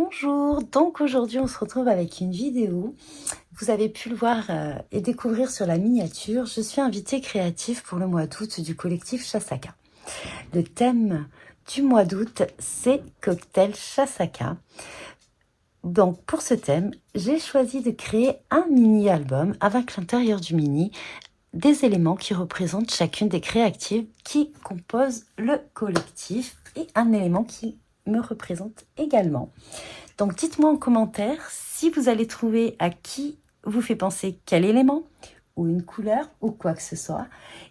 Bonjour, donc aujourd'hui on se retrouve avec une vidéo. Vous avez pu le voir et découvrir sur la miniature. Je suis invitée créative pour le mois d'août du collectif Chasaka. Le thème du mois d'août, c'est cocktail Chasaka. Donc pour ce thème, j'ai choisi de créer un mini-album avec l'intérieur du mini des éléments qui représentent chacune des créatives qui composent le collectif et un élément qui me représente également. Donc dites-moi en commentaire si vous allez trouver à qui vous fait penser quel élément ou une couleur ou quoi que ce soit.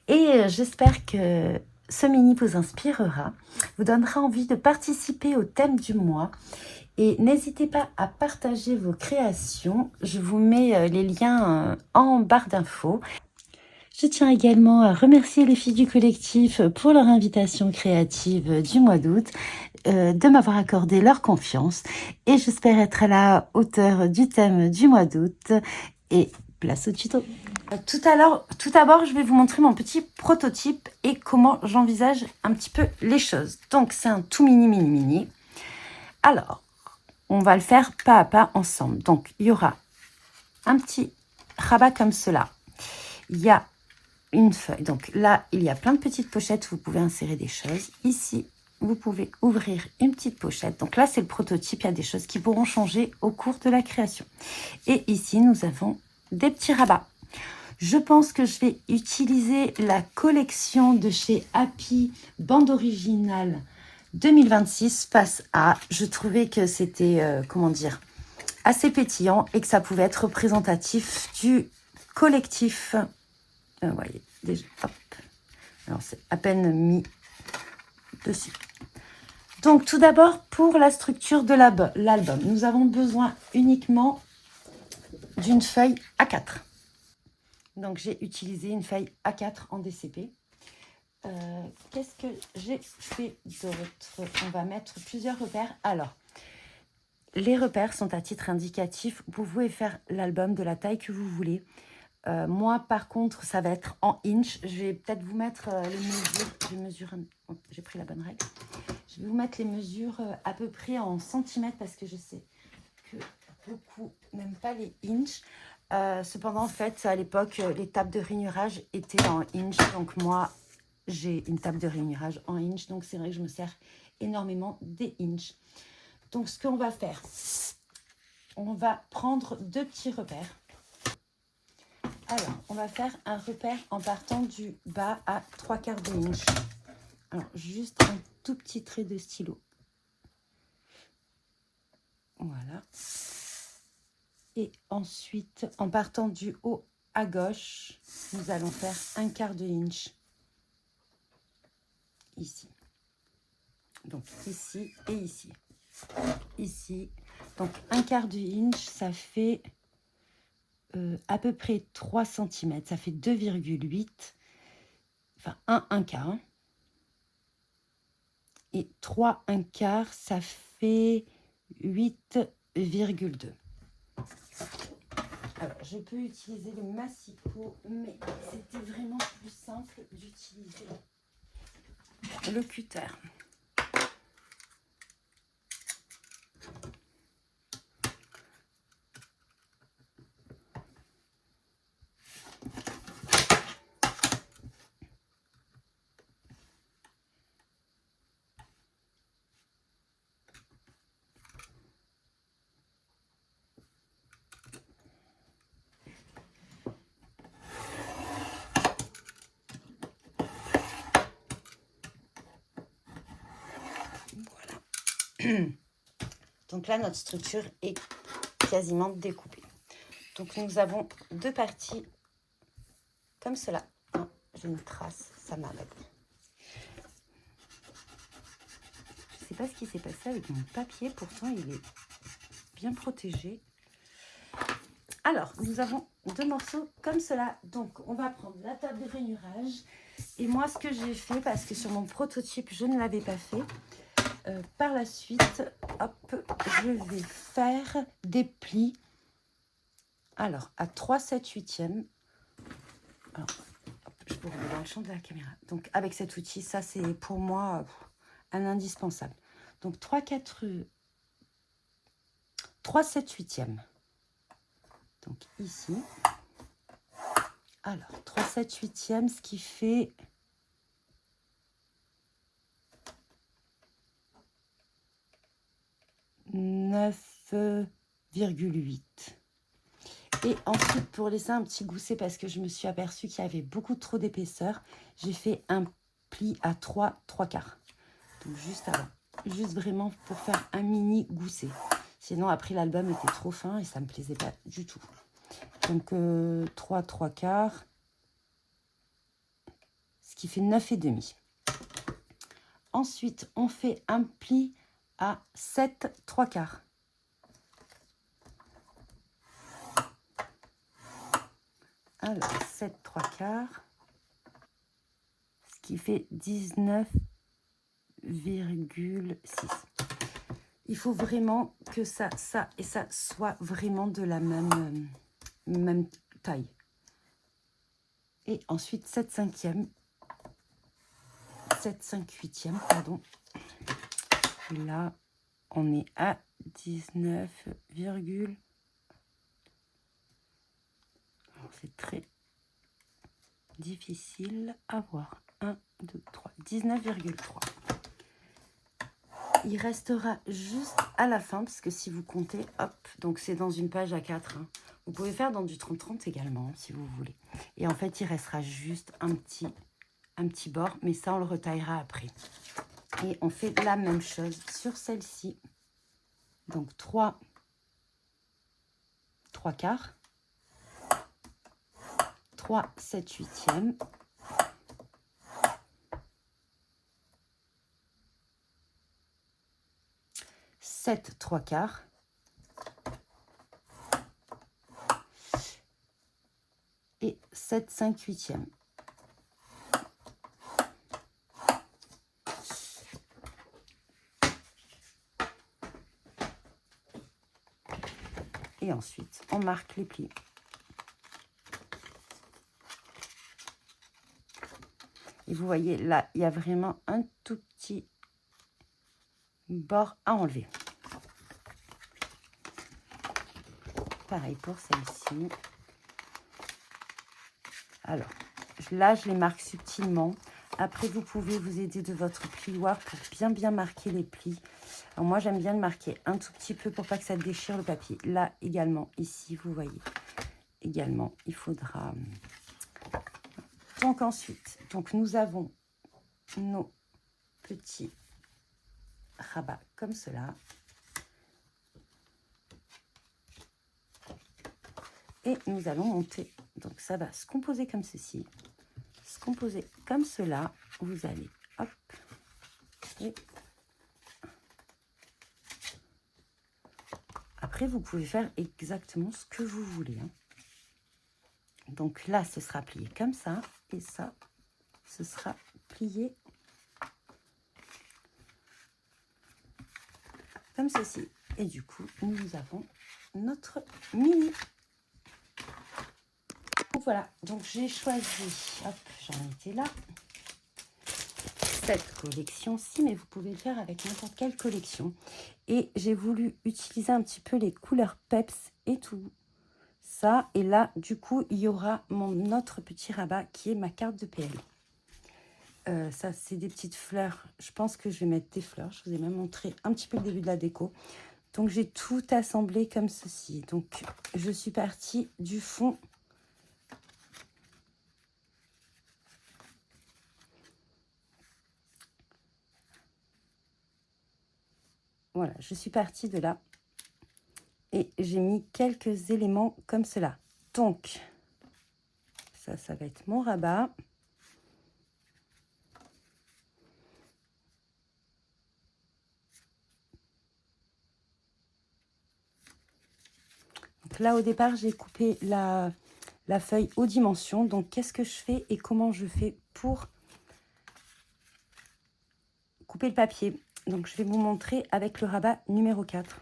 Et j'espère que ce mini vous inspirera, vous donnera envie de participer au thème du mois. Et n'hésitez pas à partager vos créations. Je vous mets les liens en barre d'infos. Je tiens également à remercier les filles du collectif pour leur invitation créative du mois d'août, de m'avoir accordé leur confiance et j'espère être à la hauteur du thème du mois d'août. Et place au tuto. Tout d'abord, je vais vous montrer mon petit prototype et comment j'envisage un petit peu les choses. Donc, c'est un tout mini. Alors, on va le faire pas à pas ensemble. Donc, il y aura un petit rabat comme cela. Il y a une feuille. Donc là, il y a plein de petites pochettes où vous pouvez insérer des choses. Ici, vous pouvez ouvrir une petite pochette. Donc là, c'est le prototype. Il y a des choses qui pourront changer au cours de la création. Et ici, nous avons des petits rabats. Je pense que je vais utiliser la collection de chez Happy, bande originale 2026 face à. Je trouvais que c'était, assez pétillant et que ça pouvait être représentatif du collectif. Vous voyez, déjà, hop. Alors, c'est à peine mis dessus. Donc, tout d'abord, pour la structure de l'album, nous avons besoin uniquement d'une feuille A4. Donc, j'ai utilisé une feuille A4 en DCP. Qu'est-ce que j'ai fait d'autre? On va mettre plusieurs repères. Alors, les repères sont à titre indicatif. Vous pouvez faire l'album de la taille que vous voulez. Moi, par contre, ça va être en inch. Je vais peut-être vous mettre les mesures. J'ai pris la bonne règle. Je vais vous mettre les mesures à peu près en centimètres parce que je sais que beaucoup n'aiment pas les inch. Cependant, en fait, à l'époque, les tables de rainurage étaient en inch. Donc, moi, j'ai une table de rainurage en inch. Donc, c'est vrai que je me sers énormément des inch. Donc, ce qu'on va faire, on va prendre deux petits repères. Alors, on va faire un repère en partant du bas à 3/4 de inch. Alors, juste un tout petit trait de stylo. Voilà. Et ensuite, en partant du haut à gauche, nous allons faire 1/4 de inch. Ici. Donc, ici et ici. Ici. Donc, 1/4 de inch, ça fait à peu près 3 cm. Ça fait 2,8. Enfin, 1/4. Et 3 1/4, ça fait 8,2. Alors, je peux utiliser le massicot, mais c'était vraiment plus simple d'utiliser le cutter. Donc là, notre structure est quasiment découpée. Donc nous avons deux parties comme cela. Ah, j'ai une trace, ça m'arrête. Je ne sais pas ce qui s'est passé avec mon papier, pourtant il est bien protégé. Alors, nous avons deux morceaux comme cela. Donc, on va prendre la table de rainurage. Et moi, ce que j'ai fait, parce que sur mon prototype, je ne l'avais pas fait, par la suite, hop, je vais faire des plis. Alors, à 3, 7, 8e. Alors, hop, je peux remettre dans le champ de la caméra. Donc, avec cet outil, ça, c'est pour moi un indispensable. Donc, 3, 4 3/7/8. Donc ici. Alors, 3/7/8, ce qui fait 9,8. Et ensuite, pour laisser un petit gousset, parce que je me suis aperçue qu'il y avait beaucoup trop d'épaisseur, j'ai fait un pli à 3/4. Donc juste avant. Juste vraiment pour faire un mini gousset. Sinon, après, l'album était trop fin et ça ne me plaisait pas du tout. Donc, 3/4. Ce qui fait 9,5. Ensuite, on fait un pli à 7/3. Alors, 7/3, ce qui fait 19,6. Il faut vraiment que ça et ça soit vraiment de la même taille. Et ensuite, 7/5, 7/5/8, pardon. Et là, on est à 19, c'est très difficile à voir. 1, 2, 3. 19,3. Il restera juste à la fin, parce que si vous comptez, hop, donc c'est dans une page A4. Hein. Vous pouvez faire dans du 30-30 également, si vous voulez. Et en fait, il restera juste un petit bord, mais ça, on le retaillera après. Et on fait la même chose sur celle-ci. Donc 3/4. 3/7/8. 7/3. Et 7/5/8. Et ensuite, on marque les plis. Et vous voyez, là, il y a vraiment un tout petit bord à enlever. Pareil pour celle-ci. Alors, là, je les marque subtilement. Après, vous pouvez vous aider de votre plioir pour bien marquer les plis. Alors, moi, j'aime bien le marquer un tout petit peu pour pas que ça déchire le papier. Là, également, ici, vous voyez. Également, il faudra... Donc, ensuite, nous avons nos petits rabats comme cela. Et nous allons monter. Donc, ça va se composer comme ceci. Se composer comme cela. Vous allez, hop, et après, vous pouvez faire exactement ce que vous voulez. Hein. Donc là, ce sera plié comme ça. Et ça, ce sera plié comme ceci. Et du coup, nous avons notre mini. Donc voilà, donc j'ai choisi, hop, j'en étais là, cette collection-ci, mais vous pouvez le faire avec n'importe quelle collection. Et j'ai voulu utiliser un petit peu les couleurs peps et tout ça. Et là, du coup, il y aura mon autre petit rabat qui est ma carte de PL. Ça, c'est des petites fleurs. Je pense que je vais mettre des fleurs. Je vous ai même montré un petit peu le début de la déco. Donc, j'ai tout assemblé comme ceci. Donc, je suis partie du fond. Voilà, je suis partie de là. Et j'ai mis quelques éléments comme cela. Donc, ça va être mon rabat. Donc là, au départ, j'ai coupé la feuille aux dimensions. Donc, qu'est-ce que je fais et comment je fais pour couper le papier? Donc, je vais vous montrer avec le rabat numéro 4.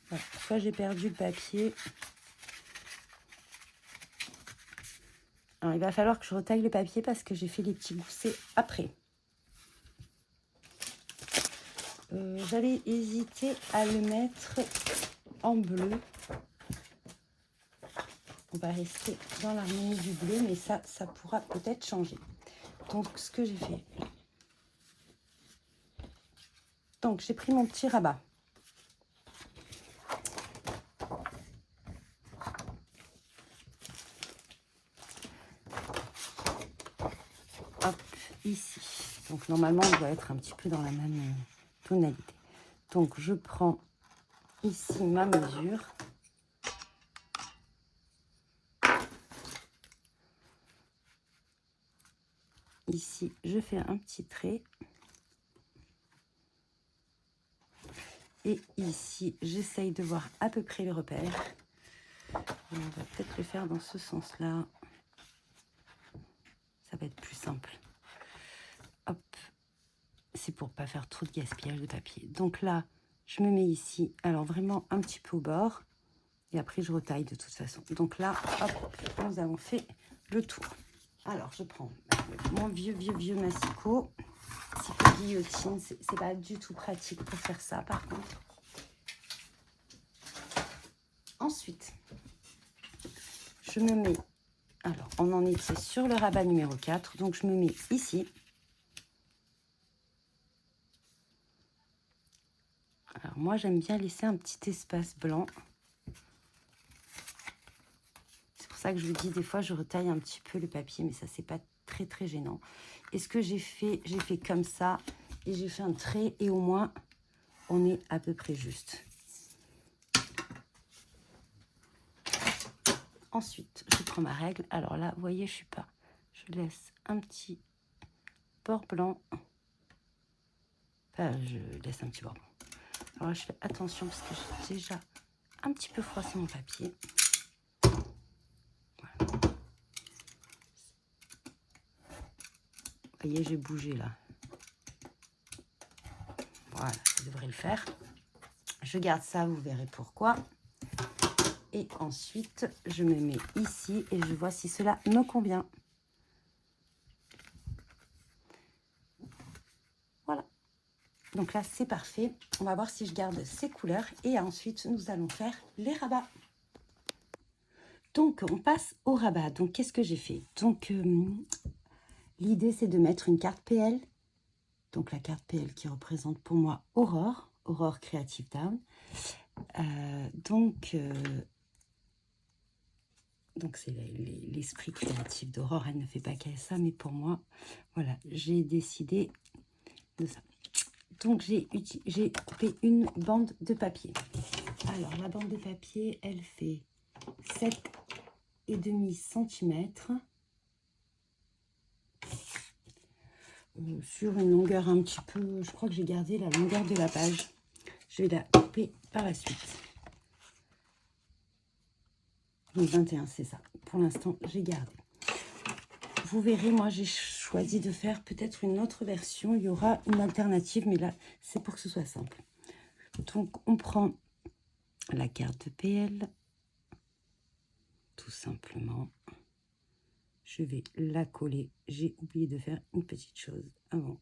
Voilà. Soit j'ai perdu le papier. Alors, il va falloir que je retaille le papier parce que j'ai fait les petits goussets après. j'allais hésiter à le mettre en bleu. On va rester dans l'harmonie du bleu, mais ça pourra peut-être changer. Donc, ce que j'ai fait. Donc, j'ai pris mon petit rabat. Hop, ici. Donc, normalement, on doit être un petit peu dans la même tonalité. Donc, je prends ici ma mesure. Ici, je fais un petit trait. Et ici, j'essaye de voir à peu près les repères. On va peut-être le faire dans ce sens-là. Ça va être plus simple. Hop. C'est pour pas faire trop de gaspillage de papier. Donc là, je me mets ici. Alors vraiment un petit peu au bord. Et après, je retaille de toute façon. Donc là, hop, nous avons fait le tour. Alors, je prends mon vieux massicot. Guillotine, c'est pas du tout pratique pour faire ça, par contre. Ensuite, je me mets, alors on en était sur le rabat numéro 4, donc je me mets ici. Alors moi, j'aime bien laisser un petit espace blanc. C'est pour ça que je vous dis, des fois, je retaille un petit peu le papier, mais ça, c'est pas très gênant. Et ce que j'ai fait comme ça, et j'ai fait un trait, et au moins, on est à peu près juste. Ensuite, je prends ma règle. Alors là, vous voyez, je laisse un petit bord blanc. Enfin, je laisse un petit bord blanc. Alors là, je fais attention parce que j'ai déjà un petit peu froissé mon papier. Voilà. Vous voyez, j'ai bougé là. Voilà, ça devrait le faire. Je garde ça, vous verrez pourquoi. Et ensuite, je me mets ici et je vois si cela me convient. Voilà. Donc là, c'est parfait. On va voir si je garde ces couleurs. Et ensuite, nous allons faire les rabats. Donc, on passe au rabat. Donc, qu'est-ce que j'ai fait? Donc, l'idée, c'est de mettre une carte PL. Donc, la carte PL qui représente pour moi Aurore. Aurore Creative Down. Donc, c'est l'esprit créatif d'Aurore. Elle ne fait pas qu'à ça, mais pour moi, voilà, j'ai décidé de ça. Donc, j'ai coupé une bande de papier. Alors, la bande de papier, elle fait 7,5 cm. Sur une longueur un petit peu... Je crois que j'ai gardé la longueur de la page. Je vais la couper par la suite. Donc 21, c'est ça. Pour l'instant, j'ai gardé. Vous verrez, moi, j'ai choisi de faire peut-être une autre version. Il y aura une alternative, mais là, c'est pour que ce soit simple. Donc, on prend la carte de PL. Tout simplement. Je vais la coller. J'ai oublié de faire une petite chose avant.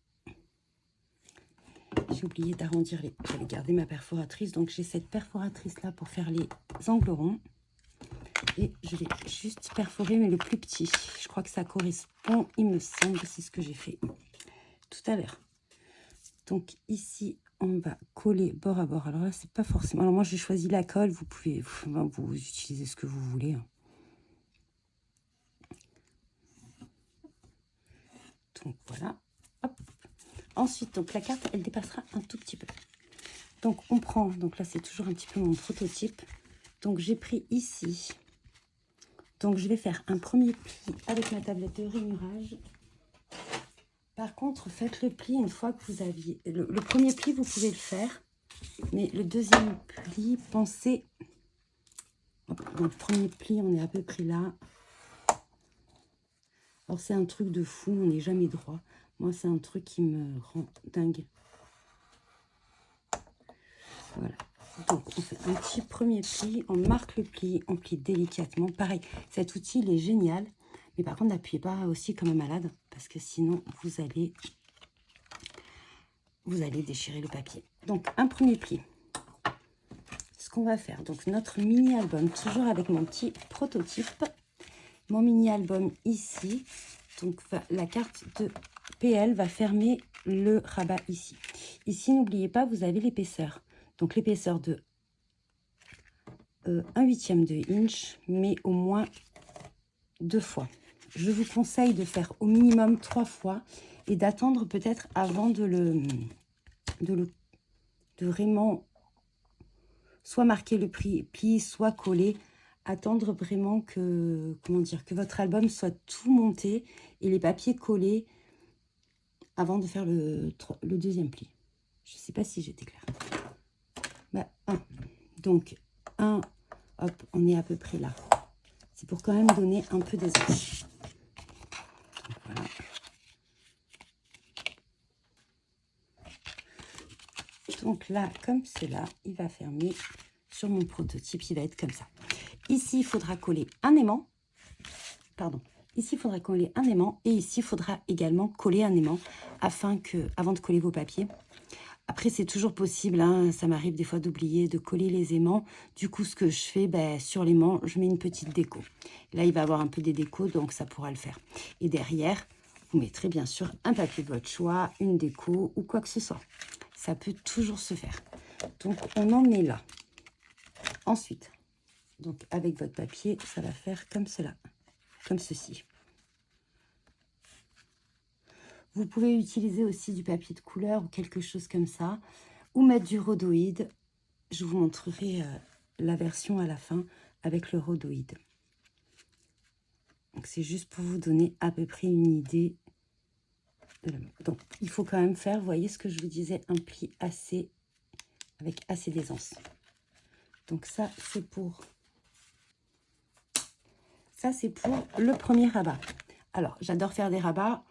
J'ai oublié d'arrondir les... J'avais gardé ma perforatrice. Donc, j'ai cette perforatrice-là pour faire les angles ronds. Et je vais juste perforer, mais le plus petit. Je crois que ça correspond, il me semble, c'est ce que j'ai fait tout à l'heure. Donc ici, on va coller bord à bord. Alors là, c'est pas forcément... Alors moi, j'ai choisi la colle. Vous pouvez vous utiliser ce que vous voulez. Donc voilà. Hop. Ensuite, donc la carte, elle dépassera un tout petit peu. Donc on prend... Donc là, c'est toujours un petit peu mon prototype. Donc j'ai pris ici... Donc, je vais faire un premier pli avec ma tablette de rainurage. Par contre, faites le pli une fois que vous aviez... Le premier pli, vous pouvez le faire. Mais le deuxième pli, pensez... Donc, le premier pli, on est à peu près là. Alors, c'est un truc de fou, on n'est jamais droit. Moi, c'est un truc qui me rend dingue. Voilà. Donc, on fait un petit premier pli, on marque le pli, on plie délicatement. Pareil, cet outil, il est génial. Mais par contre, n'appuyez pas aussi comme un malade, parce que sinon, vous allez vous allez déchirer le papier. Donc, un premier pli. Ce qu'on va faire, donc notre mini-album, toujours avec mon petit prototype. Mon mini-album ici, donc la carte de PL va fermer le rabat ici. Ici, n'oubliez pas, vous avez l'épaisseur. Donc, l'épaisseur de 1/8 de inch, mais au moins 2 fois. Je vous conseille de faire au minimum 3 fois et d'attendre peut-être avant de vraiment soit marquer le pli, soit coller. Attendre vraiment que, comment dire, que votre album soit tout monté et les papiers collés avant de faire le deuxième pli. Je ne sais pas si j'étais claire. Bah, 1. Donc, 1, hop, on est à peu près là. C'est pour quand même donner un peu d'aisance. Voilà. Donc là, comme cela, il va fermer sur mon prototype, il va être comme ça. Ici, il faudra coller un aimant. Pardon. Ici, il faudra coller un aimant et ici, il faudra également coller un aimant avant de coller vos papiers. Après, c'est toujours possible, hein, ça m'arrive des fois d'oublier de coller les aimants. Du coup, ce que je fais, sur l'aimant, je mets une petite déco. Là, il va y avoir un peu des décos, donc ça pourra le faire. Et derrière, vous mettrez bien sûr un papier de votre choix, une déco ou quoi que ce soit. Ça peut toujours se faire. Donc, on en est là. Ensuite, donc avec votre papier, ça va faire comme cela, comme ceci. Vous pouvez utiliser aussi du papier de couleur ou quelque chose comme ça, ou mettre du rhodoïde. Je vous montrerai la version à la fin avec le rhodoïde. Donc c'est juste pour vous donner à peu près une idée. Donc il faut quand même faire, vous voyez ce que je vous disais, un pli avec assez d'aisance. Donc ça c'est pour le premier rabat. Alors j'adore faire des rabats.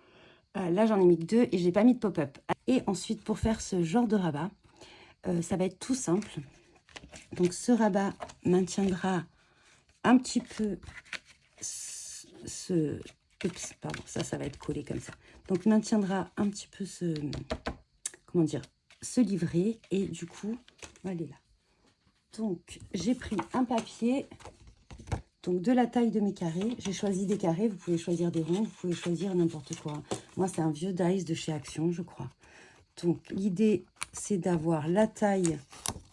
Là j'en ai mis que 2 et j'ai pas mis de pop-up. Et ensuite pour faire ce genre de rabat, ça va être tout simple. Donc ce rabat maintiendra un petit peu oups, pardon, ça va être collé comme ça. Donc maintiendra un petit peu ce livret et du coup, on va aller là. Donc j'ai pris un papier, donc de la taille de mes carrés. J'ai choisi des carrés, vous pouvez choisir des ronds, vous pouvez choisir n'importe quoi. Moi c'est un vieux dice de chez Action, je crois. Donc l'idée c'est d'avoir la taille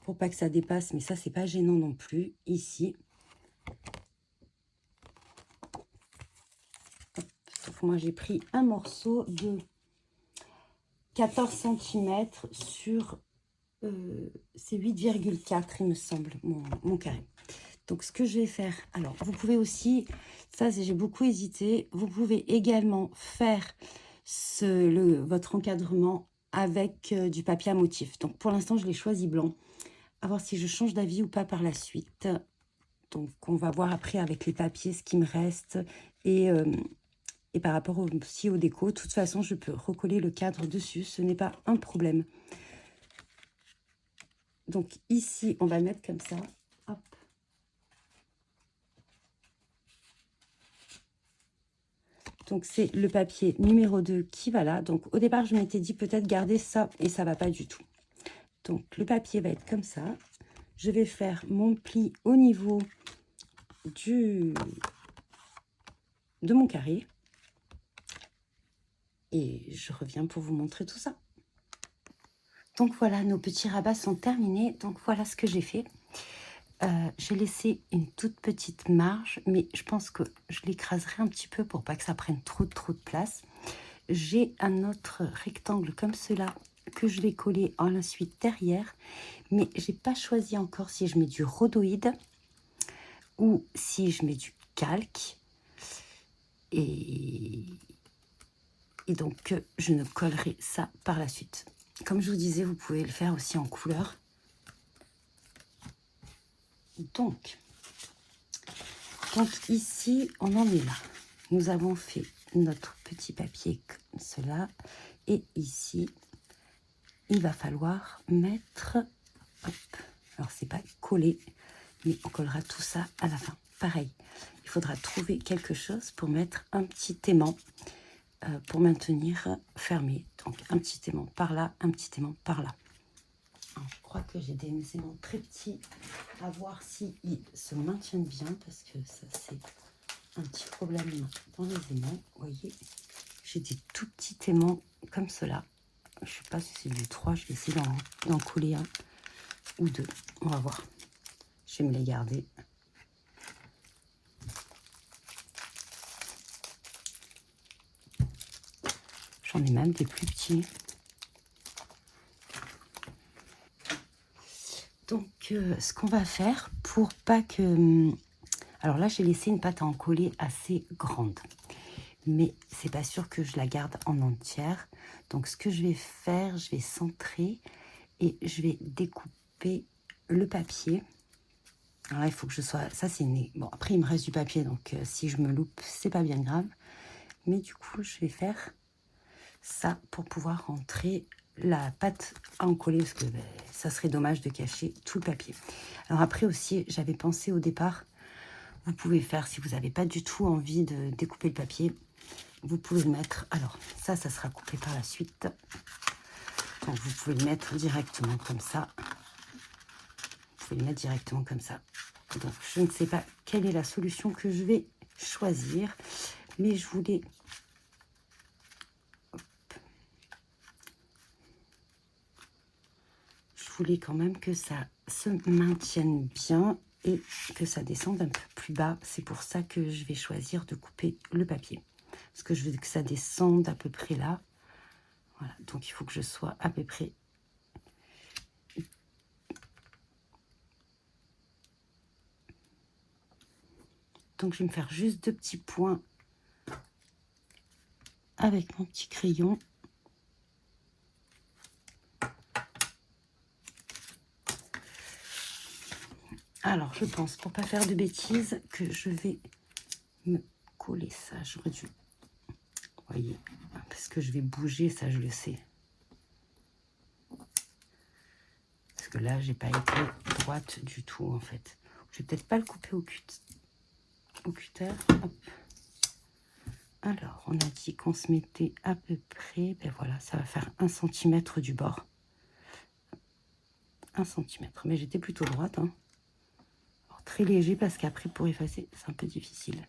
pour pas que ça dépasse, mais ça c'est pas gênant non plus, ici. Donc, moi j'ai pris un morceau de 14 cm sur c'est 8,4 il me semble mon carré. Donc ce que je vais faire, alors vous pouvez aussi, ça j'ai beaucoup hésité, vous pouvez également faire votre encadrement avec du papier à motif. Donc pour l'instant je l'ai choisi blanc, à voir si je change d'avis ou pas par la suite. Donc on va voir après avec les papiers ce qui me reste et par rapport aussi aux décos. De toute façon je peux recoller le cadre dessus, ce n'est pas un problème. Donc ici on va mettre comme ça, hop. Donc, c'est le papier numéro 2 qui va là. Donc, au départ, je m'étais dit peut-être garder ça et ça ne va pas du tout. Donc, le papier va être comme ça. Je vais faire mon pli au niveau de mon carré. Et je reviens pour vous montrer tout ça. Donc, voilà, nos petits rabats sont terminés. Donc, voilà ce que j'ai fait. J'ai laissé une toute petite marge, mais je pense que je l'écraserai un petit peu pour pas que ça prenne trop de place. J'ai un autre rectangle comme cela que je vais coller en la suite derrière, mais j'ai pas choisi encore si je mets du rhodoïde ou si je mets du calque. Et donc je ne collerai ça par la suite. Comme je vous disais, vous pouvez le faire aussi en couleur. Donc ici, on en est là. Nous avons fait notre petit papier comme cela. Et ici, il va falloir mettre... Hop, alors, c'est pas collé, mais on collera tout ça à la fin. Pareil, il faudra trouver quelque chose pour mettre un petit aimant pour maintenir fermé. Donc un petit aimant par là, un petit aimant par là. Alors, je crois que j'ai des aimants très petits, à voir s'ils se maintiennent bien, parce que ça c'est un petit problème dans les aimants. Vous voyez, j'ai des tout petits aimants comme cela. Je ne sais pas si c'est du 3, je vais essayer d'en coller un ou deux. On va voir. Je vais me les garder. J'en ai même des plus petits. Donc, ce qu'on va faire pour pas que... Alors là, j'ai laissé une pâte à en coller assez grande. Mais c'est pas sûr que je la garde en entière. Donc, ce que je vais faire, je vais centrer et je vais découper le papier. Alors là, il faut que je sois... Ça, c'est né. Bon, après, il me reste du papier. Donc, si je me loupe, c'est pas bien grave. Mais du coup, je vais faire ça pour pouvoir rentrer la pâte à en coller, parce que ça serait dommage de cacher tout le papier. Alors après aussi, j'avais pensé au départ, vous pouvez faire, si vous n'avez pas du tout envie de découper le papier, vous pouvez le mettre, alors ça sera coupé par la suite, donc vous pouvez le mettre directement comme ça, vous pouvez le mettre directement comme ça. Donc je ne sais pas quelle est la solution que je vais choisir, mais je voulais... Je voulais quand même que ça se maintienne bien et que ça descende un peu plus bas. C'est pour ça que je vais choisir de couper le papier. Parce que je veux que ça descende à peu près là. Voilà, donc il faut que je sois à peu près... Donc je vais me faire juste 2 petits points avec mon petit crayon. Alors, je pense, pour pas faire de bêtises, que je vais me coller ça. J'aurais dû... Vous voyez, parce que je vais bouger, ça, je le sais. Parce que là, j'ai pas été droite du tout, en fait. Je vais peut-être pas le couper au cutter. Hop. Alors, on a dit qu'on se mettait à peu près... Ben voilà, ça va faire 1 cm du bord. 1 cm. Mais j'étais plutôt droite, hein. Très léger parce qu'après pour effacer c'est un peu difficile.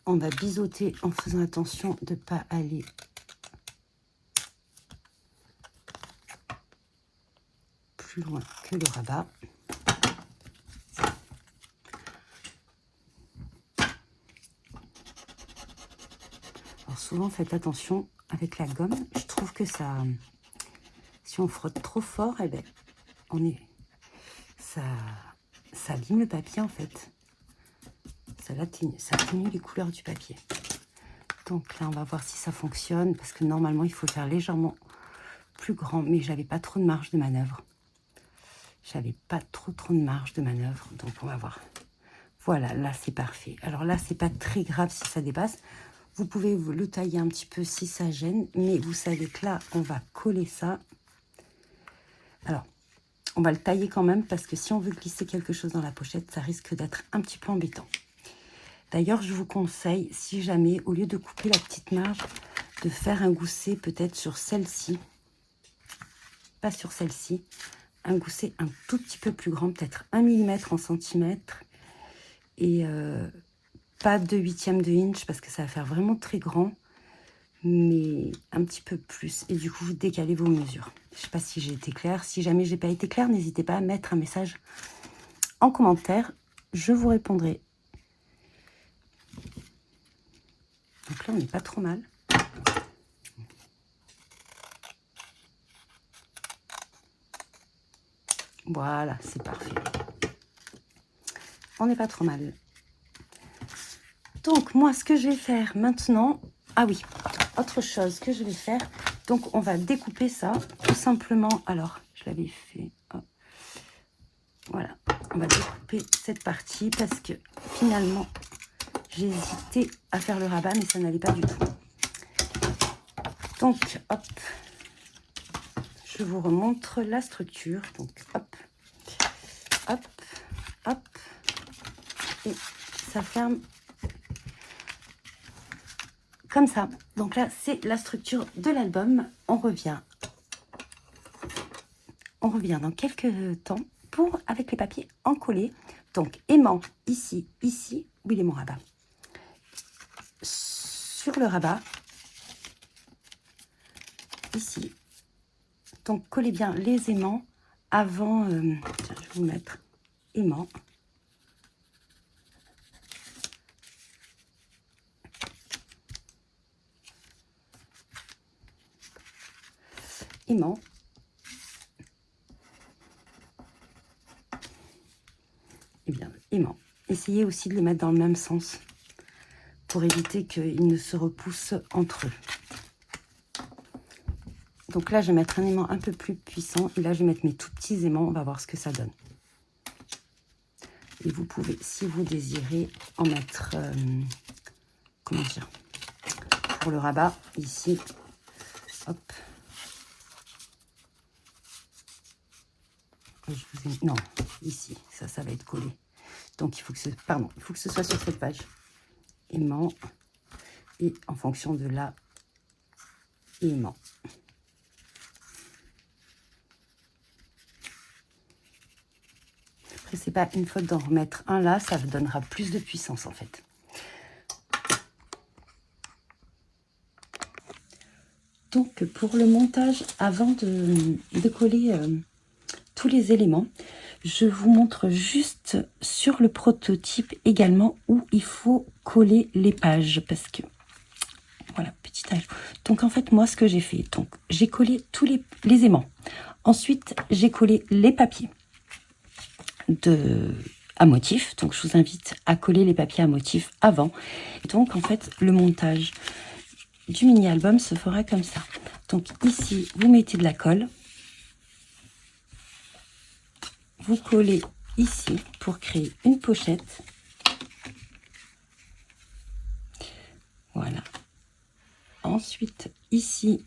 On va biseauter en faisant attention de ne pas aller plus loin que le rabat. Alors souvent faites attention avec la gomme. Je trouve que ça, si on frotte trop fort, eh ben, ça abîme le papier en fait. Ça atténue les couleurs du papier. Donc là, on va voir si ça fonctionne, parce que normalement, il faut le faire légèrement plus grand, mais j'avais pas trop de marge de manœuvre. J'avais pas trop de marge de manœuvre, donc on va voir. Voilà, là, c'est parfait. Alors là, c'est pas très grave si ça dépasse. Vous pouvez le tailler un petit peu si ça gêne, mais vous savez que là, on va coller ça. Alors, on va le tailler quand même, parce que si on veut glisser quelque chose dans la pochette, ça risque d'être un petit peu embêtant. D'ailleurs, je vous conseille, si jamais, au lieu de couper la petite marge, de faire un gousset peut-être sur celle-ci. Pas sur celle-ci. Un gousset un tout petit peu plus grand, peut-être 1 mm en centimètres. Et pas de 1/8 de inch, parce que ça va faire vraiment très grand. Mais un petit peu plus. Et du coup, vous décalez vos mesures. Je ne sais pas si j'ai été claire. Si jamais j'ai pas été claire, n'hésitez pas à mettre un message en commentaire. Je vous répondrai. Donc là, on n'est pas trop mal. Voilà, c'est parfait. On n'est pas trop mal. Donc, moi, ce que je vais faire maintenant... Ah oui, autre chose que je vais faire. Donc, on va découper ça tout simplement. Alors, je l'avais fait. Oh. Voilà, on va découper cette partie parce que finalement, j'ai hésité à faire le rabat, mais ça n'allait pas du tout. Donc, hop, je vous remontre la structure. Donc, hop, hop, hop, et ça ferme comme ça. Donc là, c'est la structure de l'album. On revient dans quelques temps pour avec les papiers encollés. Donc, aimant ici, ici. Où il est mon rabat? Sur le rabat, ici. Donc, collez bien les aimants avant. Tiens, je vais vous mettre aimant. Aimant. Et bien, aimant. Essayez aussi de les mettre dans le même sens pour éviter qu'ils ne se repoussent entre eux. Donc là, je vais mettre un aimant un peu plus puissant. Et là, je vais mettre mes tout petits aimants. On va voir ce que ça donne. Et vous pouvez, si vous désirez, en mettre, comment dire, pour le rabat, ici. Hop. Non, ici, ça va être collé. Donc, il faut que ce soit sur cette page. Aimant. Et en fonction de là, aimant. Après, c'est pas une faute d'en remettre un là, ça vous donnera plus de puissance en fait. Donc, pour le montage, avant de coller tous les éléments, je vous montre juste sur le prototype également où il faut coller les pages parce que voilà, petit ajout. Donc en fait, moi, ce que j'ai fait, donc j'ai collé tous les aimants. Ensuite, j'ai collé les papiers à motif. Donc je vous invite à coller les papiers à motif avant. Et donc en fait, le montage du mini-album se fera comme ça. Donc ici, vous mettez de la colle. Vous collez ici pour créer une pochette. Voilà. Ensuite, ici,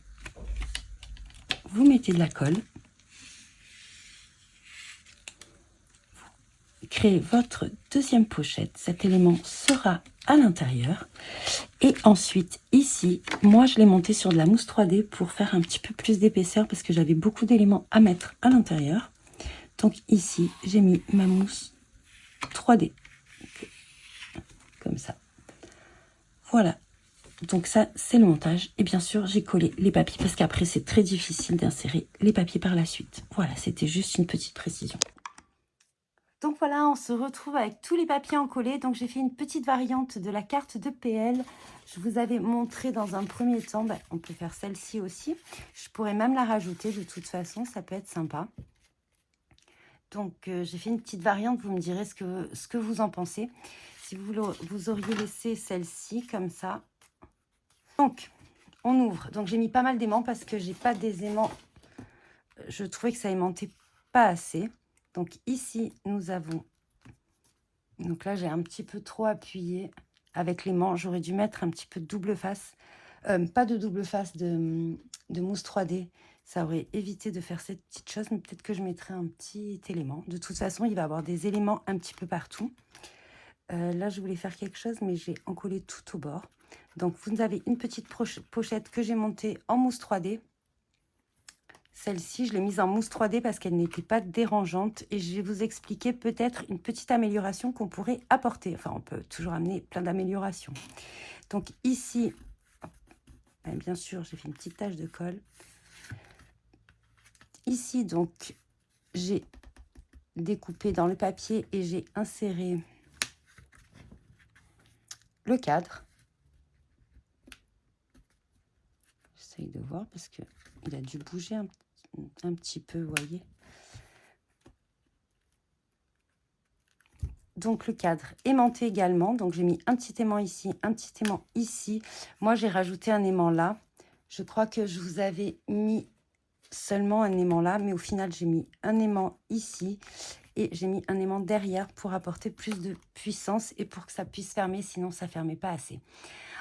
vous mettez de la colle. Vous créez votre deuxième pochette. Cet élément sera à l'intérieur. Et ensuite, ici, moi, je l'ai monté sur de la mousse 3D pour faire un petit peu plus d'épaisseur parce que j'avais beaucoup d'éléments à mettre à l'intérieur. Donc ici, j'ai mis ma mousse 3D. Comme ça. Voilà. Donc ça, c'est le montage. Et bien sûr, j'ai collé les papiers parce qu'après, c'est très difficile d'insérer les papiers par la suite. Voilà, c'était juste une petite précision. Donc voilà, on se retrouve avec tous les papiers encollés. Donc j'ai fait une petite variante de la carte de PL. Je vous avais montré dans un premier temps, on peut faire celle-ci aussi. Je pourrais même la rajouter de toute façon, ça peut être sympa. Donc j'ai fait une petite variante, vous me direz ce que vous en pensez. Si vous auriez laissé celle-ci comme ça. Donc, on ouvre. Donc, j'ai mis pas mal d'aimants parce que j'ai pas des aimants. Je trouvais que ça aimantait pas assez. Donc, ici, nous avons... Donc là, j'ai un petit peu trop appuyé avec l'aimant. J'aurais dû mettre un petit peu de double face. Pas de double face, de mousse 3D. Ça aurait évité de faire cette petite chose. Mais peut-être que je mettrai un petit élément. De toute façon, il va y avoir des éléments un petit peu partout. Là, je voulais faire quelque chose, mais j'ai encollé tout au bord. Donc, vous avez une petite pochette que j'ai montée en mousse 3D. Celle-ci, je l'ai mise en mousse 3D parce qu'elle n'était pas dérangeante. Et je vais vous expliquer peut-être une petite amélioration qu'on pourrait apporter. Enfin, on peut toujours amener plein d'améliorations. Donc, ici, bien sûr, j'ai fait une petite tache de colle. Ici, donc, j'ai découpé dans le papier et j'ai inséré le cadre. J'essaye de voir parce qu'il a dû bouger un petit peu, vous voyez. Donc le cadre aimanté également, donc j'ai mis un petit aimant ici, un petit aimant ici. Moi j'ai rajouté un aimant là. Je crois que je vous avais mis seulement un aimant là, mais au final j'ai mis un aimant ici et j'ai mis un aimant derrière pour apporter plus de puissance et pour que ça puisse fermer, sinon ça fermait pas assez.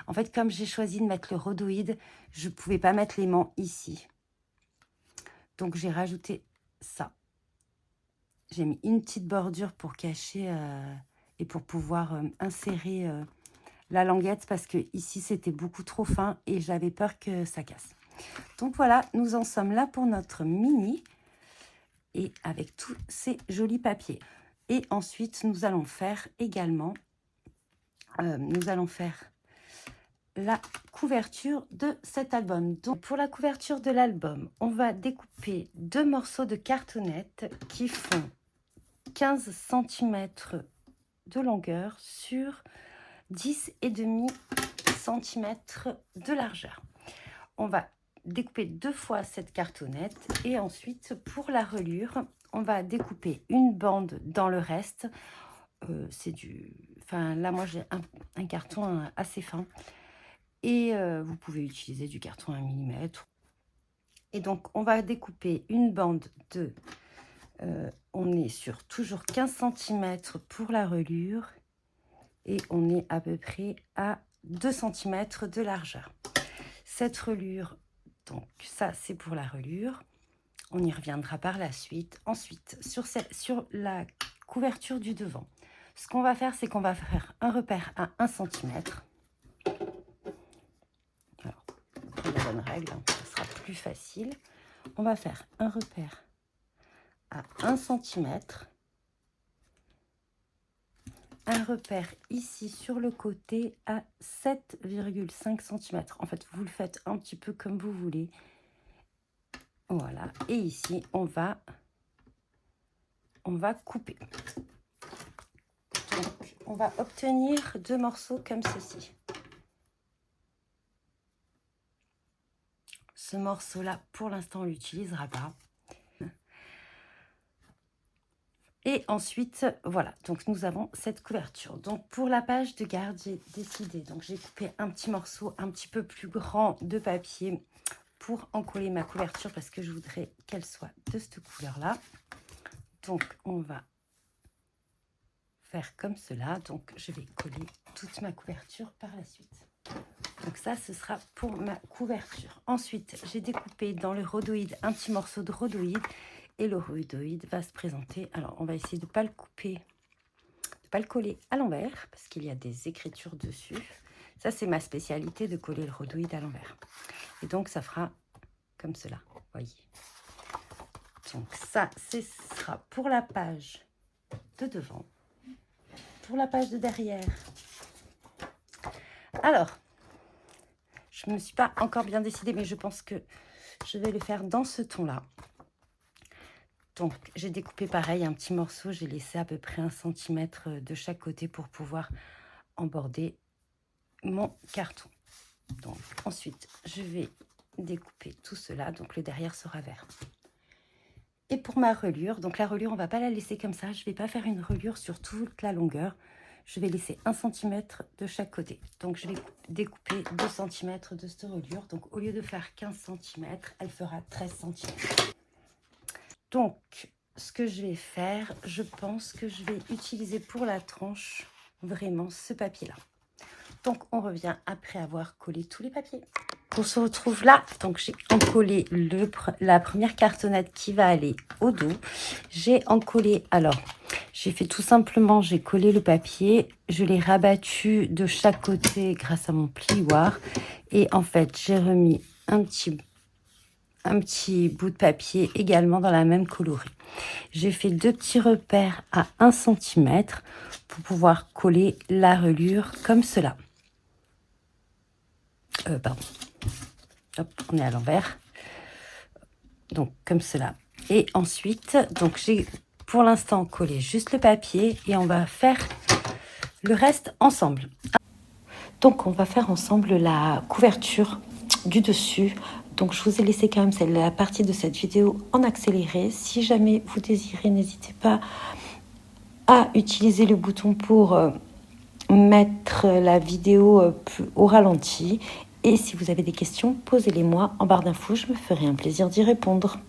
En fait, comme j'ai choisi de mettre le rhodoïde, je pouvais pas mettre l'aimant ici. Donc j'ai rajouté ça. J'ai mis une petite bordure pour cacher et pour pouvoir insérer la languette parce que ici c'était beaucoup trop fin et j'avais peur que ça casse. Donc voilà, nous en sommes là pour notre mini et avec tous ces jolis papiers. Et ensuite, nous allons faire également, la couverture de cet album. Donc pour la couverture de l'album, on va découper 2 morceaux de cartonnette qui font 15 cm de longueur sur 10,5 cm de largeur. On va découper 2 fois cette cartonnette et ensuite pour la reliure, on va découper une bande dans le reste. C'est du... Enfin là, moi j'ai un carton assez fin et vous pouvez utiliser du carton 1 mm. Et donc on va découper une bande de... on est sur toujours 15 cm pour la reliure et on est à peu près à 2 cm de largeur. Cette reliure, donc ça c'est pour la reliure, on y reviendra par la suite. Ensuite, sur la couverture du devant, ce qu'on va faire, c'est qu'on va faire un repère à 1 cm. Alors, pour la bonne règle, hein, ça sera plus facile. On va faire un repère à 1 cm, un repère ici sur le côté à 7,5 cm. En fait, vous le faites un petit peu comme vous voulez. Voilà. Et ici, on va couper. Donc, on va obtenir 2 morceaux comme ceci. Ce morceau-là, pour l'instant, on ne l'utilisera pas. Et ensuite, voilà, donc nous avons cette couverture. Donc pour la page de garde, j'ai décidé, donc j'ai coupé un petit morceau un petit peu plus grand de papier pour encoller ma couverture parce que je voudrais qu'elle soit de cette couleur-là. Donc on va faire comme cela. Donc je vais coller toute ma couverture par la suite. Donc ça, ce sera pour ma couverture. Ensuite, j'ai découpé dans le rhodoïde un petit morceau de rhodoïde. Et le rhodoïde va se présenter. Alors, on va essayer de ne pas le couper, de ne pas le coller à l'envers, parce qu'il y a des écritures dessus. Ça, c'est ma spécialité, de coller le rhodoïde à l'envers. Et donc, ça fera comme cela, voyez. Donc, ça, ce sera pour la page de devant. Pour la page de derrière. Alors, je ne me suis pas encore bien décidée, mais je pense que je vais le faire dans ce ton-là. Donc, j'ai découpé pareil un petit morceau, j'ai laissé à peu près 1 cm de chaque côté pour pouvoir emborder mon carton. Donc, ensuite, je vais découper tout cela, donc le derrière sera vert. Et pour ma reliure, donc la reliure, on ne va pas la laisser comme ça, je ne vais pas faire une reliure sur toute la longueur, je vais laisser 1 cm de chaque côté. Donc, je vais découper 2 cm de cette reliure, donc au lieu de faire 15 cm, elle fera 13 cm. Donc, ce que je vais faire, je pense que je vais utiliser pour la tranche vraiment ce papier-là. Donc, on revient après avoir collé tous les papiers. On se retrouve là. Donc, j'ai encollé la première cartonnette qui va aller au dos. J'ai encollé, alors, j'ai fait tout simplement, j'ai collé le papier. Je l'ai rabattu de chaque côté grâce à mon plioir. Et en fait, j'ai remis un petit bout de papier également dans la même coloris. J'ai fait 2 petits repères à 1 cm pour pouvoir coller la reliure comme cela. Pardon. Hop, on est à l'envers. Donc comme cela. Et ensuite, donc j'ai pour l'instant collé juste le papier et on va faire le reste ensemble. Donc on va faire ensemble la couverture du dessus. Donc, je vous ai laissé quand même la partie de cette vidéo en accéléré. Si jamais vous désirez, n'hésitez pas à utiliser le bouton pour mettre la vidéo au ralenti. Et si vous avez des questions, posez-les-moi en barre d'infos, je me ferai un plaisir d'y répondre.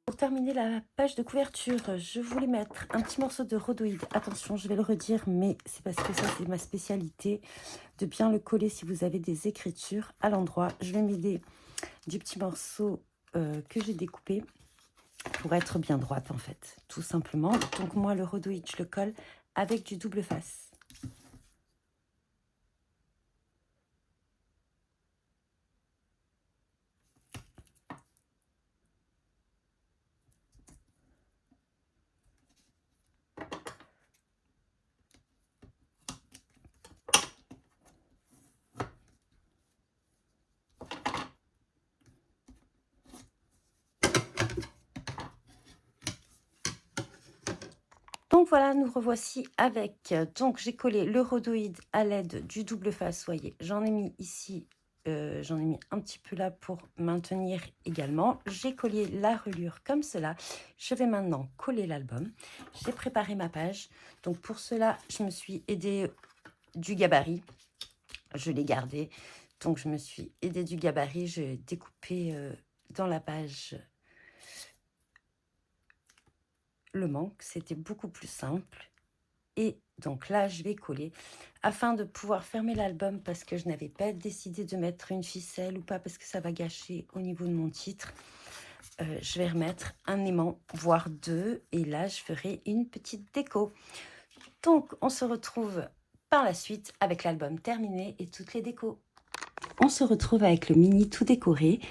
Pour terminer la page de couverture, je voulais mettre un petit morceau de rhodoïde. Attention, je vais le redire, mais c'est parce que ça, c'est ma spécialité, de bien le coller si vous avez des écritures à l'endroit. Je vais m'aider du petit morceau que j'ai découpé pour être bien droite, en fait, tout simplement. Donc moi, le rhodoïde, je le colle avec du double face. Donc voilà, nous revoici avec, donc j'ai collé le rhodoïde à l'aide du double face, voyez, j'en ai mis ici, j'en ai mis un petit peu là pour maintenir également. J'ai collé la reliure comme cela. Je vais maintenant coller l'album. J'ai préparé ma page. Donc pour cela, je me suis aidée du gabarit. Je l'ai gardé. Donc je me suis aidée du gabarit. J'ai découpé dans la page le manque, c'était beaucoup plus simple. Et donc là, je vais coller afin de pouvoir fermer l'album parce que je n'avais pas décidé de mettre une ficelle ou pas parce que ça va gâcher au niveau de mon titre. Je vais remettre un aimant, voire deux. Et là, je ferai une petite déco. Donc, on se retrouve par la suite avec l'album terminé et toutes les décos. On se retrouve avec le mini tout décoré.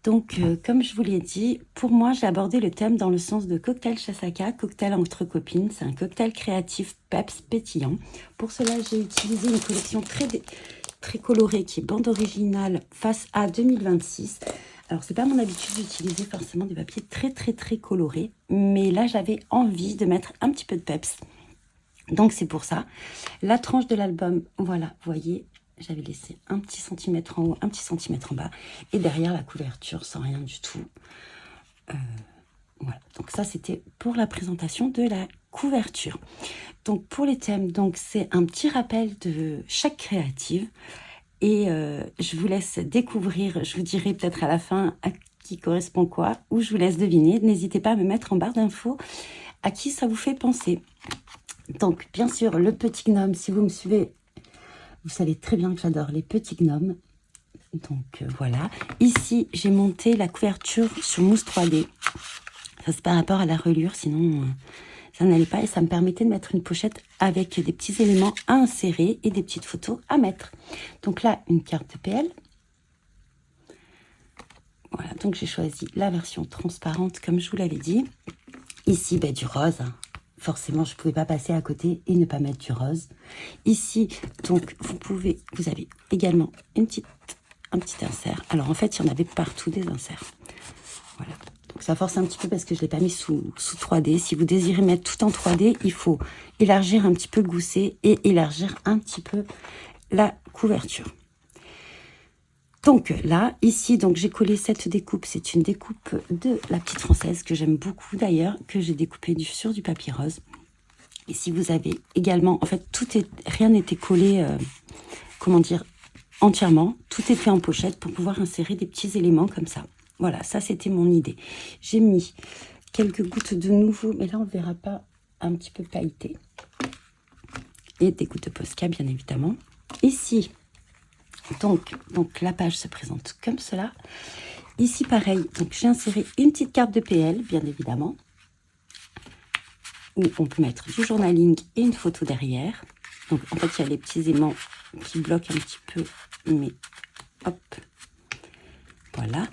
Donc, comme je vous l'ai dit, pour moi, j'ai abordé le thème dans le sens de cocktail Chasaka, cocktail entre copines. C'est un cocktail créatif peps pétillant. Pour cela, j'ai utilisé une collection très colorée qui est bande originale face à 2026. Alors, c'est pas mon habitude d'utiliser forcément des papiers très colorés, mais là, j'avais envie de mettre un petit peu de peps. Donc, c'est pour ça. La tranche de l'album, voilà, vous voyez, j'avais laissé un petit centimètre en haut, un petit centimètre en bas. Et derrière, la couverture, sans rien du tout. Voilà, donc ça, c'était pour la présentation de la couverture. Donc, pour les thèmes, donc c'est un petit rappel de chaque créative. Et je vous laisse découvrir, je vous dirai peut-être à la fin à qui correspond quoi, ou je vous laisse deviner. N'hésitez pas à me mettre en barre d'infos à qui ça vous fait penser. Donc, bien sûr, le petit gnome, si vous me suivez, vous savez très bien que j'adore les petits gnomes. Donc, voilà. Ici, j'ai monté la couverture sur mousse 3D. Ça, c'est par rapport à la reliure, sinon ça n'allait pas. Et ça me permettait de mettre une pochette avec des petits éléments à insérer et des petites photos à mettre. Donc là, une carte PL. Voilà, donc j'ai choisi la version transparente, comme je vous l'avais dit. Ici, du rose. Forcément, je ne pouvais pas passer à côté et ne pas mettre du rose. Ici, donc, vous avez également un petit insert. Alors, en fait, il y en avait partout des inserts. Voilà. Donc, ça force un petit peu parce que je ne l'ai pas mis sous 3D. Si vous désirez mettre tout en 3D, il faut élargir un petit peu le gousset et élargir un petit peu la couverture. Donc là, ici, donc j'ai collé cette découpe. C'est une découpe de la petite française que j'aime beaucoup d'ailleurs, que j'ai découpé sur du papier rose. Ici, vous avez également, en fait, rien n'était collé, comment dire, entièrement. Tout était en pochette pour pouvoir insérer des petits éléments comme ça. Voilà, ça c'était mon idée. J'ai mis quelques gouttes de nouveau, mais là on ne verra pas, un petit peu pailleté. Et des gouttes de Posca, bien évidemment. Ici, donc la page se présente comme cela. Ici, pareil, donc j'ai inséré une petite carte de PL, bien évidemment, où on peut mettre du journaling et une photo derrière. Donc, en fait, il y a les petits aimants qui bloquent un petit peu, mais hop, voilà.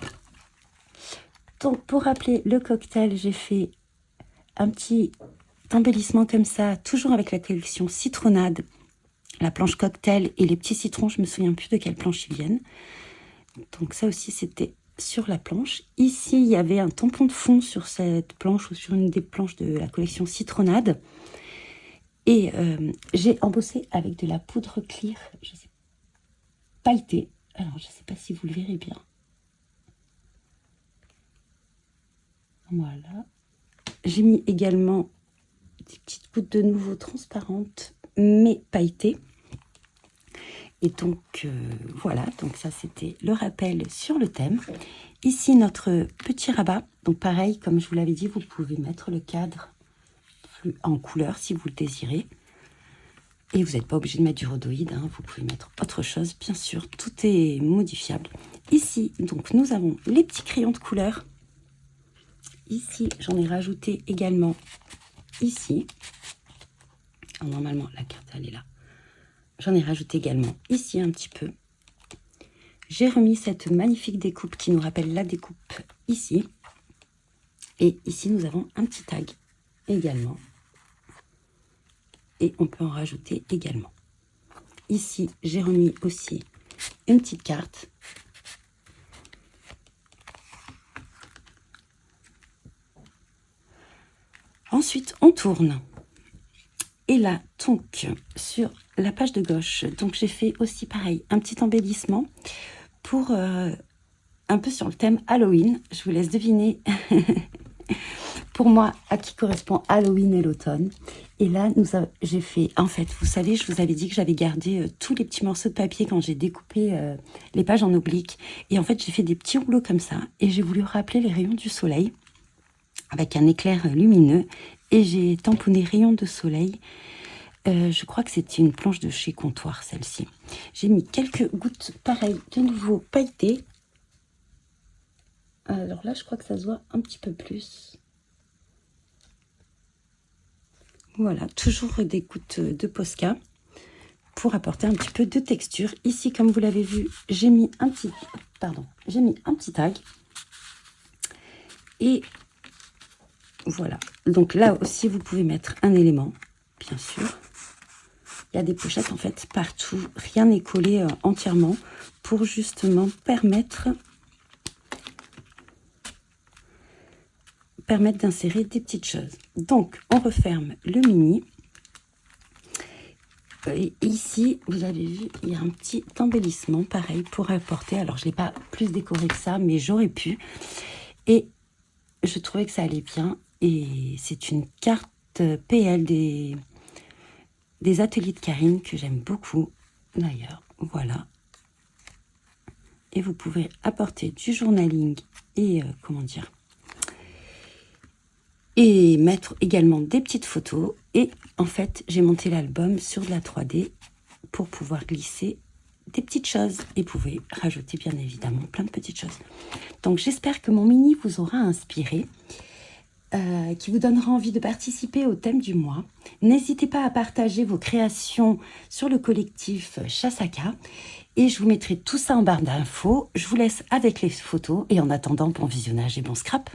Donc, pour rappeler le cocktail, j'ai fait un petit embellissement comme ça, toujours avec la collection citronnade, la planche cocktail et les petits citrons. Je me souviens plus de quelle planche ils viennent. Donc, ça aussi, c'était sur la planche. Ici, il y avait un tampon de fond sur cette planche ou sur une des planches de la collection citronnade. Et j'ai embossé avec de la poudre clear, je sais, pailletée. Alors, je ne sais pas si vous le verrez bien. Voilà. J'ai mis également des petites gouttes de nouveau transparentes, mais pailletées. Et donc, voilà. Donc, ça, c'était le rappel sur le thème. Ici, notre petit rabat. Donc, pareil, comme je vous l'avais dit, vous pouvez mettre le cadre en couleur si vous le désirez. Et vous n'êtes pas obligé de mettre du rhodoïde, hein, vous pouvez mettre autre chose, bien sûr, tout est modifiable. Ici, donc, nous avons les petits crayons de couleur. Ici, j'en ai rajouté également ici. Alors, normalement, la carte, elle est là. J'en ai rajouté également ici un petit peu. J'ai remis cette magnifique découpe qui nous rappelle la découpe ici. Et ici, nous avons un petit tag également. Et on peut en rajouter également. Ici, j'ai remis aussi une petite carte. Ensuite, on tourne. Et là, donc, sur la page de gauche, donc j'ai fait aussi pareil, un petit embellissement pour un peu sur le thème Halloween. Je vous laisse deviner pour moi à qui correspond Halloween et l'automne. Et là, j'ai fait, en fait, vous savez, je vous avais dit que j'avais gardé tous les petits morceaux de papier quand j'ai découpé les pages en oblique. Et en fait, j'ai fait des petits rouleaux comme ça. Et j'ai voulu rappeler les rayons du soleil avec un éclair lumineux. Et j'ai tamponné rayons de soleil. Je crois que c'était une planche de chez Comptoir, celle-ci. J'ai mis quelques gouttes, pareil, de nouveau pailletées. Alors là, je crois que ça se voit un petit peu plus. Voilà, toujours des gouttes de Posca pour apporter un petit peu de texture. Ici, comme vous l'avez vu, j'ai mis un petit tag. Et voilà. Donc là aussi, vous pouvez mettre un élément, bien sûr. Il y a des pochettes en fait partout. Rien n'est collé entièrement pour justement permettre d'insérer des petites choses. Donc, on referme le mini. Et ici, vous avez vu, il y a un petit embellissement, pareil, pour apporter. Alors, je ne l'ai pas plus décoré que ça, mais j'aurais pu. Et je trouvais que ça allait bien. Et c'est une carte PL des ateliers de Karine que j'aime beaucoup, d'ailleurs. Voilà. Et vous pouvez apporter du journaling et, comment dire, et mettre également des petites photos. Et en fait, j'ai monté l'album sur de la 3D pour pouvoir glisser des petites choses. Et vous pouvez rajouter bien évidemment plein de petites choses. Donc j'espère que mon mini vous aura inspiré, qui vous donnera envie de participer au thème du mois. N'hésitez pas à partager vos créations sur le collectif Chasaka. Et je vous mettrai tout ça en barre d'infos. Je vous laisse avec les photos. Et en attendant, bon visionnage et bon scrap.